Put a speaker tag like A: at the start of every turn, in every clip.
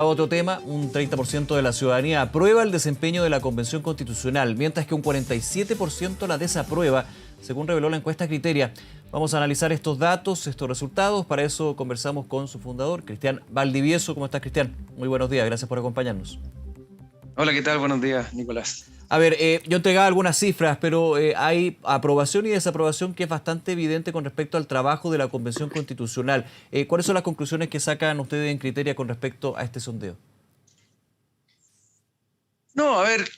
A: Otro tema, un 30% de la ciudadanía aprueba el desempeño de la Convención Constitucional, mientras que un 47% la desaprueba, según reveló la encuesta Criteria. Vamos a analizar estos datos, estos resultados. Para eso conversamos con su fundador, Cristian Valdivieso. ¿Cómo estás, Cristian? Muy buenos días, gracias por acompañarnos.
B: Hola, ¿qué tal? Buenos días, Nicolás.
A: A ver, yo entregaba algunas cifras, pero hay aprobación y desaprobación que es bastante evidente con respecto al trabajo de la Convención Constitucional. ¿Cuáles son las conclusiones que sacan ustedes en Criteria con respecto a este sondeo?
B: No, a ver,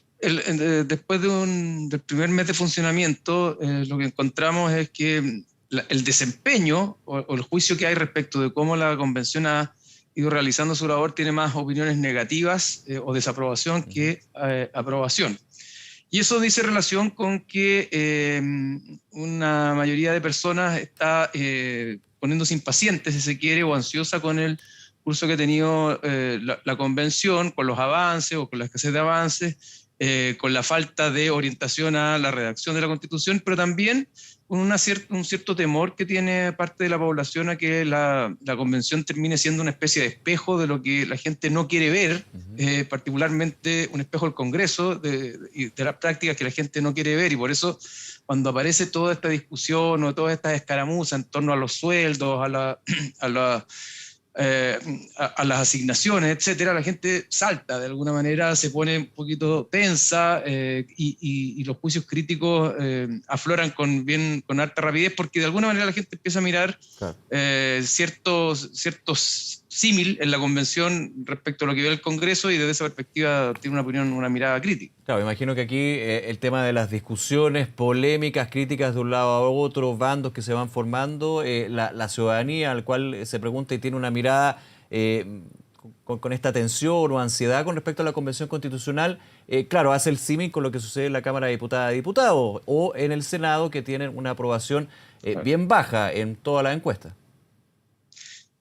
B: después del primer mes de funcionamiento, lo que encontramos es que el desempeño o el juicio que hay respecto de cómo la convención ha ido realizando su labor tiene más opiniones negativas o desaprobación que aprobación. Y eso dice relación con que una mayoría de personas está poniéndose impaciente, si se quiere, o ansiosa con el curso que ha tenido la convención, con los avances o con la escasez de avances, con la falta de orientación a la redacción de la Constitución, pero también con un cierto temor que tiene parte de la población a que la convención termine siendo una especie de espejo de lo que la gente no quiere ver, particularmente un espejo del Congreso de las prácticas que la gente no quiere ver, y por eso cuando aparece toda esta discusión o todas estas escaramuzas en torno a los sueldos, a las asignaciones, etcétera, la gente salta de alguna manera, se pone un poquito tensa y los juicios críticos afloran con harta rapidez, porque de alguna manera la gente empieza a mirar
A: Claro.
B: ciertos símil en la convención respecto a lo que ve el Congreso, y desde esa perspectiva tiene una opinión, una mirada crítica.
A: Claro, imagino que aquí el tema de las discusiones, polémicas, críticas de un lado a otro, bandos que se van formando, la ciudadanía al cual se pregunta y tiene una mirada con esta tensión o ansiedad con respecto a la Convención Constitucional, claro, hace el símil con lo que sucede en la Cámara de Diputadas y Diputados o en el Senado, que tienen una aprobación bien baja en toda la encuesta.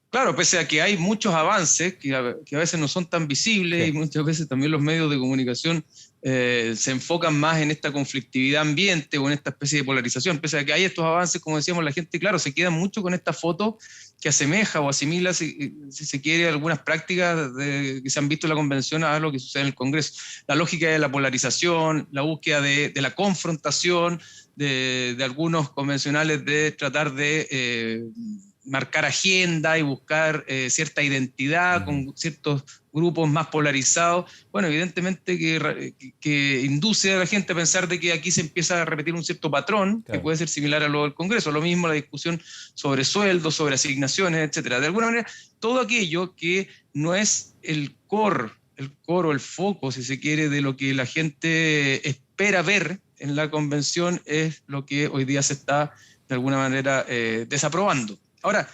B: Claro, pese a que hay muchos avances que a veces no son tan visibles, sí, y muchas veces también los medios de comunicación se enfocan más en esta conflictividad ambiente o en esta especie de polarización. Pese a que hay estos avances, como decíamos, la gente, claro, se queda mucho con esta foto que asemeja o asimila, si se quiere, algunas prácticas que se han visto en la convención a lo que sucede en el Congreso. La lógica de la polarización, la búsqueda de la confrontación, de algunos convencionales de tratar de marcar agenda y buscar cierta identidad con ciertos grupos más polarizados. Bueno, evidentemente que induce a la gente a pensar de que aquí se empieza a repetir un cierto patrón, claro, que puede ser similar a lo del Congreso. Lo mismo la discusión sobre sueldos, sobre asignaciones, etcétera. De alguna manera, todo aquello que no es el core, el foco, si se quiere, de lo que la gente espera ver en la convención, es lo que hoy día se está de alguna manera desaprobando. Ahora,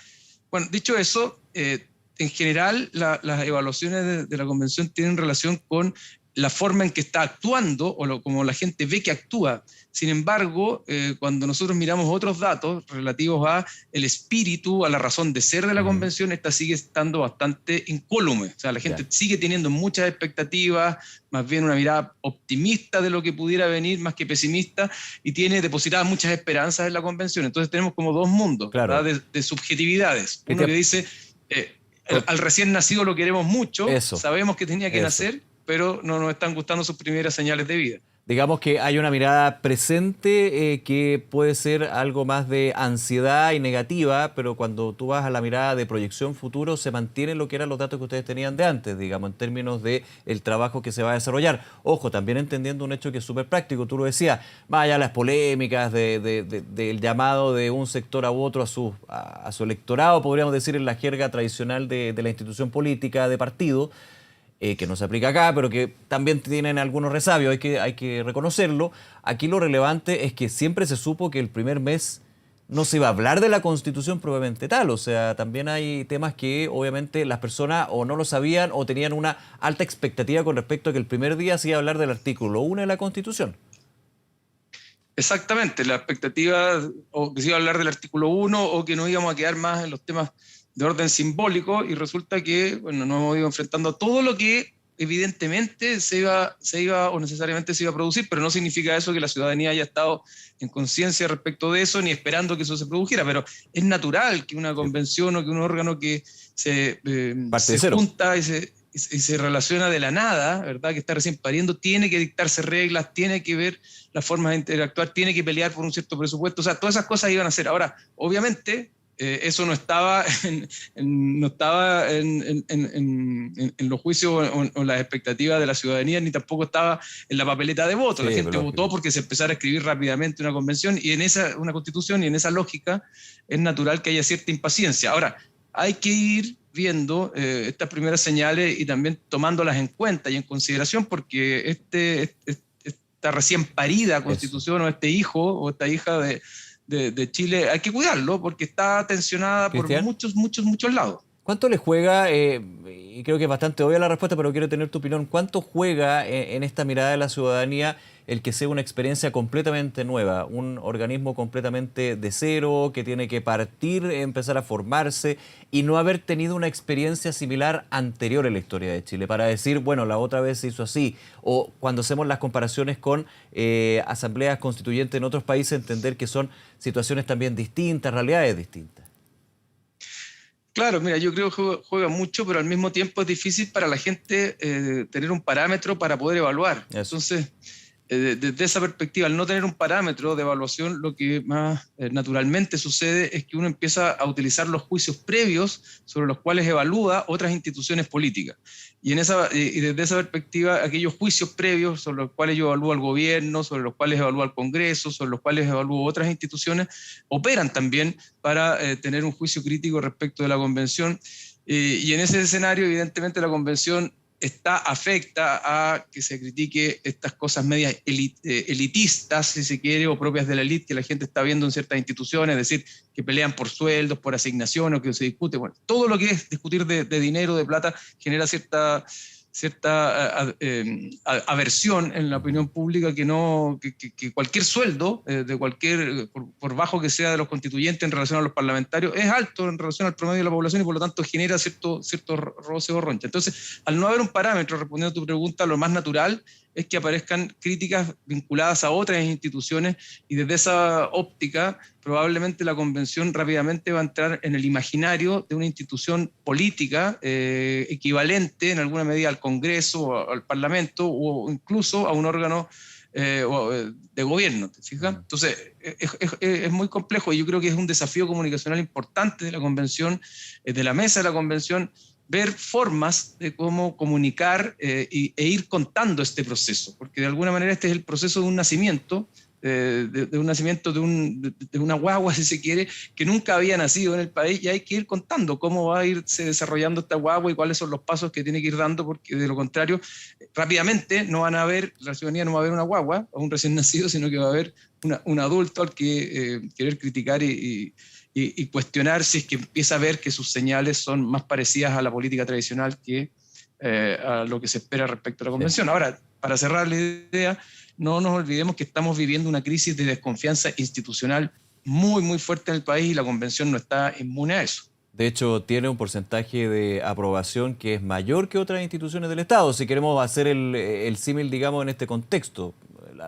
B: bueno, dicho eso, en general las evaluaciones de la convención tienen relación con la forma en que está actuando o como la gente ve que actúa. Sin embargo, cuando nosotros miramos otros datos relativos a el espíritu, a la razón de ser de la convención, esta sigue estando bastante incólume. O sea, la gente sigue teniendo muchas expectativas, más bien una mirada optimista de lo que pudiera venir, más que pesimista, y tiene depositadas muchas esperanzas en la convención. Entonces tenemos como dos mundos, claro, de subjetividades. Uno que dice, al recién nacido lo queremos mucho, sabemos que tenía que nacer, pero no nos están gustando sus primeras señales de vida.
A: Digamos que hay una mirada presente que puede ser algo más de ansiedad y negativa, pero cuando tú vas a la mirada de proyección futuro, se mantienen lo que eran los datos que ustedes tenían de antes, digamos, en términos de el trabajo que se va a desarrollar. Ojo, también entendiendo un hecho que es súper práctico, tú lo decías, más allá de las polémicas, del llamado de un sector a otro a su electorado, podríamos decir en la jerga tradicional de la institución política, de partido, que no se aplica acá, pero que también tienen algunos resabios, hay que reconocerlo. Aquí lo relevante es que siempre se supo que el primer mes no se iba a hablar de la Constitución propiamente tal, o sea, también hay temas que obviamente las personas o no lo sabían o tenían una alta expectativa con respecto a que el primer día se iba a hablar del artículo 1 de la Constitución.
B: Exactamente, la expectativa o que se iba a hablar del artículo 1 o que no íbamos a quedar más en los temas de orden simbólico, y resulta que, bueno, nos hemos ido enfrentando a todo lo que evidentemente se iba o necesariamente se iba a producir, pero no significa eso que la ciudadanía haya estado en conciencia respecto de eso, ni esperando que eso se produjera, pero es natural que una convención o que un órgano que se junta y y se relaciona de la nada, ¿verdad? Que está recién pariendo, tiene que dictarse reglas, tiene que ver las formas de interactuar, tiene que pelear por un cierto presupuesto, o sea, todas esas cosas iban a hacer. Ahora, obviamente, eso no estaba en los juicios o en las expectativas de la ciudadanía, ni tampoco estaba en la papeleta de voto.
A: Sí,
B: La gente
A: pero
B: votó porque se empezara a escribir rápidamente una convención y una constitución, y en esa lógica es natural que haya cierta impaciencia. Ahora, hay que ir viendo estas primeras señales y también tomándolas en cuenta y en consideración, porque esta recién parida constitución o este hijo o esta hija de Chile, hay que cuidarlo porque está tensionada por
A: Cristian,
B: muchos lados.
A: ¿cuánto le juega, y creo que es bastante obvia la respuesta, pero quiero tener tu opinión, cuánto juega en esta mirada de la ciudadanía el que sea una experiencia completamente nueva, un organismo completamente de cero, que tiene que partir, empezar a formarse y no haber tenido una experiencia similar anterior en la historia de Chile, para decir, bueno, la otra vez se hizo así, o cuando hacemos las comparaciones con asambleas constituyentes en otros países, entender que son situaciones también distintas, realidades distintas?
B: Claro, mira, yo creo que juega mucho, pero al mismo tiempo es difícil para la gente tener un parámetro para poder evaluar.
A: Eso.
B: Entonces, desde esa perspectiva, al no tener un parámetro de evaluación, lo que más naturalmente sucede es que uno empieza a utilizar los juicios previos sobre los cuales evalúa otras instituciones políticas. Y desde esa perspectiva, aquellos juicios previos sobre los cuales yo evalúo al gobierno, sobre los cuales evalúo al Congreso, sobre los cuales evalúo otras instituciones, operan también para tener un juicio crítico respecto de la convención. Y en ese escenario, evidentemente, la convención afecta a que se critique estas cosas medias elitistas, si se quiere, o propias de la élite que la gente está viendo en ciertas instituciones, es decir, que pelean por sueldos, por asignaciones, o que se discute. Bueno, todo lo que es discutir de dinero, de plata, genera cierta aversión en la opinión pública que cualquier sueldo, por bajo que sea de los constituyentes en relación a los parlamentarios, es alto en relación al promedio de la población y por lo tanto genera cierto roce o roncha. Entonces, al no haber un parámetro, respondiendo a tu pregunta, lo más natural es que aparezcan críticas vinculadas a otras instituciones y desde esa óptica probablemente la convención rápidamente va a entrar en el imaginario de una institución política equivalente en alguna medida al Congreso o al Parlamento o incluso a un órgano de gobierno, ¿te fijas? Entonces es muy complejo y yo creo que es un desafío comunicacional importante de la convención, de la mesa de la convención, ver formas de cómo comunicar e ir contando este proceso, porque de alguna manera este es el proceso de un nacimiento, de una guagua, si se quiere, que nunca había nacido en el país, y hay que ir contando cómo va a irse desarrollando esta guagua y cuáles son los pasos que tiene que ir dando, porque de lo contrario, rápidamente la ciudadanía no va a ver una guagua o un recién nacido, sino que va a ver un adulto al que querer criticar y cuestionar si es que empieza a ver que sus señales son más parecidas a la política tradicional que a lo que se espera respecto a la convención. Sí. Ahora, para cerrar la idea, no nos olvidemos que estamos viviendo una crisis de desconfianza institucional muy, muy fuerte en el país y la convención no está inmune a eso.
A: De hecho, tiene un porcentaje de aprobación que es mayor que otras instituciones del Estado, si queremos hacer el símil, digamos, en este contexto.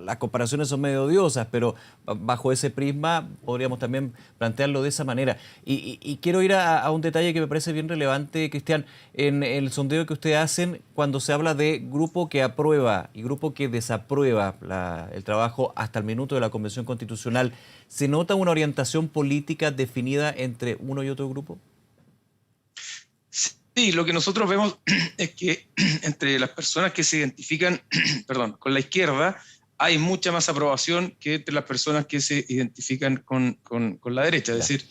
A: Las comparaciones son medio odiosas, pero bajo ese prisma podríamos también plantearlo de esa manera. Y quiero ir a un detalle que me parece bien relevante, Cristian. En el sondeo que ustedes hacen, cuando se habla de grupo que aprueba y grupo que desaprueba el trabajo hasta el minuto de la Convención Constitucional, ¿se nota una orientación política definida entre uno y otro grupo?
B: Sí, lo que nosotros vemos es que entre las personas que se identifican con la izquierda, hay mucha más aprobación que entre las personas que se identifican con la derecha. Es decir,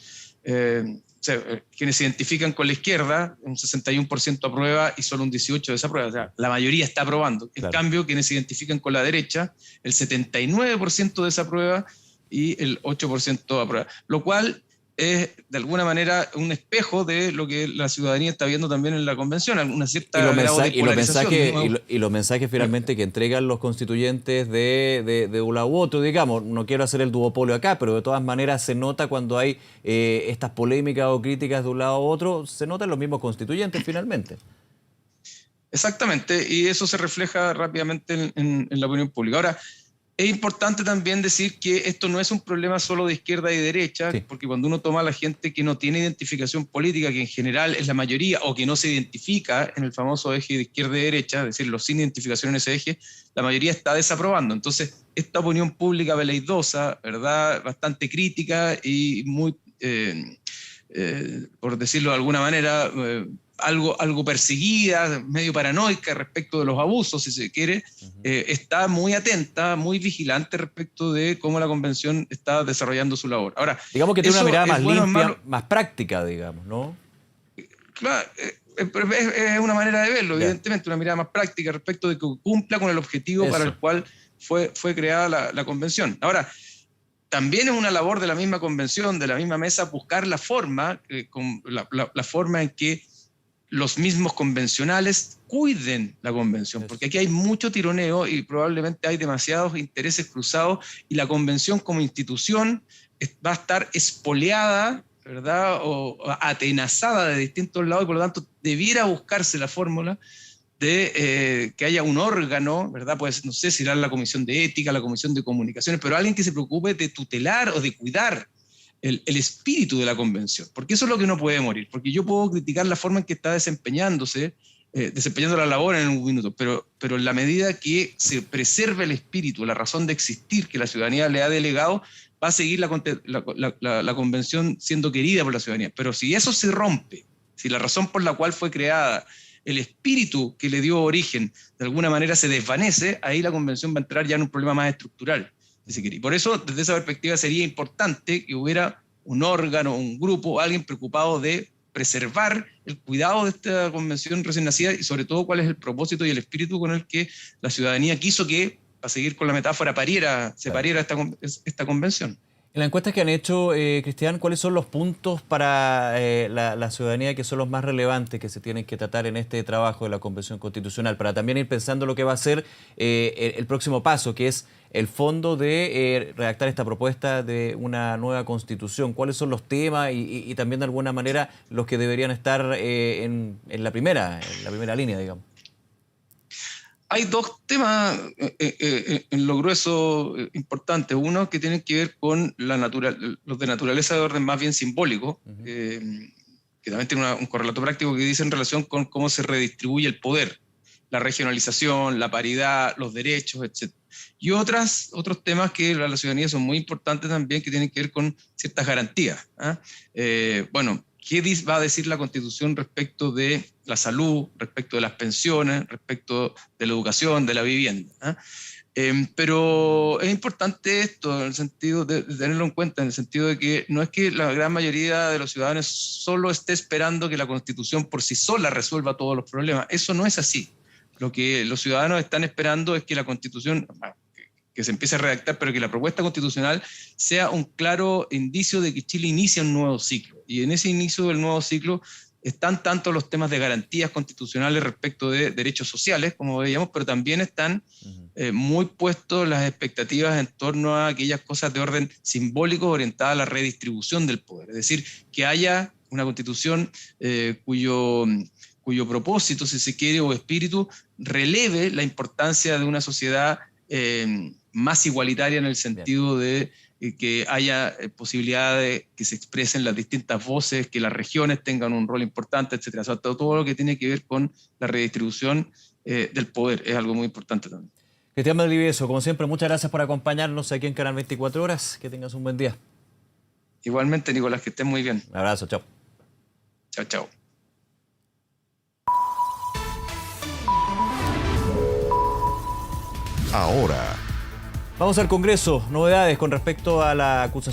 B: quienes se identifican con la izquierda, un 61% aprueba y solo un 18% desaprueba. O sea, la mayoría está aprobando. En cambio, quienes se identifican con la derecha, el 79% desaprueba y el 8% aprueba. Lo cual es de alguna manera un espejo de lo que la ciudadanía está viendo también en la convención, una cierta grado de polarización.
A: Y los mensajes finalmente que entregan los constituyentes de un lado u otro, digamos, no quiero hacer el duopolio acá, pero de todas maneras se nota cuando hay estas polémicas o críticas de un lado u otro, se notan los mismos constituyentes finalmente.
B: Exactamente, y eso se refleja rápidamente en la opinión pública. Ahora, Es importante también decir que esto no es un problema solo de izquierda y derecha,
A: Sí.
B: porque cuando uno toma a la gente que no tiene identificación política, que en general es la mayoría, o que no se identifica en el famoso eje de izquierda y derecha, es decir, los sin identificación en ese eje, la mayoría está desaprobando. Entonces, esta opinión pública veleidosa, ¿verdad?, bastante crítica y muy, por decirlo de alguna manera, algo perseguida, medio paranoica respecto de los abusos, si se quiere, está muy atenta, muy vigilante respecto de cómo la convención está desarrollando su labor. Ahora,
A: Digamos que tiene una mirada más
B: bueno,
A: limpia, más práctica, digamos, ¿no?
B: claro, es una manera de verlo,
A: Ya.
B: evidentemente, una mirada más práctica respecto de que cumpla con el objetivo para
A: Eso.
B: el cual fue creada la convención. Ahora, también es una labor de la misma convención, de la misma mesa, buscar la forma, la forma en que los mismos convencionales cuiden la convención, porque aquí hay mucho tironeo y probablemente hay demasiados intereses cruzados y la convención como institución va a estar espoleada, ¿verdad?, o atenazada de distintos lados, y por lo tanto debiera buscarse la fórmula de que haya un órgano, ¿verdad? Pues no sé si será la Comisión de Ética, la Comisión de Comunicaciones, pero alguien que se preocupe de tutelar o de cuidar el espíritu de la convención, porque eso es lo que no puede morir, porque yo puedo criticar la forma en que está desempeñando la labor en un minuto, pero en la medida que se preserve el espíritu, la razón de existir que la ciudadanía le ha delegado, va a seguir la convención siendo querida por la ciudadanía. Pero si eso se rompe, si la razón por la cual fue creada, el espíritu que le dio origen, de alguna manera se desvanece, ahí la convención va a entrar ya en un problema más estructural. Y por eso, desde esa perspectiva, sería importante que hubiera un órgano, un grupo, alguien preocupado de preservar el cuidado de esta convención recién nacida y sobre todo cuál es el propósito y el espíritu con el que la ciudadanía quiso que, para seguir con la metáfora, se pariera esta convención.
A: En las encuestas que han hecho, Cristian, ¿cuáles son los puntos para la ciudadanía que son los más relevantes que se tienen que tratar en este trabajo de la Convención Constitucional? Para también ir pensando lo que va a ser el próximo paso, que es el fondo de redactar esta propuesta de una nueva Constitución. ¿Cuáles son los temas y también de alguna manera los que deberían estar en la primera línea, digamos?
B: Hay dos temas en lo grueso importantes. Uno que tienen que ver con los de naturaleza de orden más bien simbólico, que también tiene un correlato práctico que dice en relación con cómo se redistribuye el poder, la regionalización, la paridad, los derechos, etc. Y otros temas que para la ciudadanía son muy importantes también, que tienen que ver con ciertas garantías. Bueno, ¿qué va a decir la Constitución respecto de la salud, respecto de las pensiones, respecto de la educación, de la vivienda? Pero es importante esto, en el sentido de tenerlo en cuenta, en el sentido de que no es que la gran mayoría de los ciudadanos solo esté esperando que la Constitución por sí sola resuelva todos los problemas. Eso no es así. Lo que los ciudadanos están esperando es que la Constitución, que se empiece a redactar, pero que la propuesta constitucional sea un claro indicio de que Chile inicia un nuevo ciclo. Y en ese inicio del nuevo ciclo están tanto los temas de garantías constitucionales respecto de derechos sociales, como veíamos, pero también están muy puestos las expectativas en torno a aquellas cosas de orden simbólico orientadas a la redistribución del poder. Es decir, que haya una constitución cuyo propósito, si se quiere, o espíritu, releve la importancia de una sociedad más igualitaria en el sentido de que haya posibilidad de que se expresen las distintas voces, que las regiones tengan un rol importante, etc. O sea, todo lo que tiene que ver con la redistribución del poder es algo muy importante también.
A: Cristian Valdivieso, como siempre, muchas gracias por acompañarnos aquí en Canal 24 Horas. Que tengas un buen día.
B: Igualmente, Nicolás, que estés muy bien.
A: Un abrazo, chao.
B: Chao, chao.
C: Ahora,
A: Vamos al Congreso. Novedades con respecto a la acusación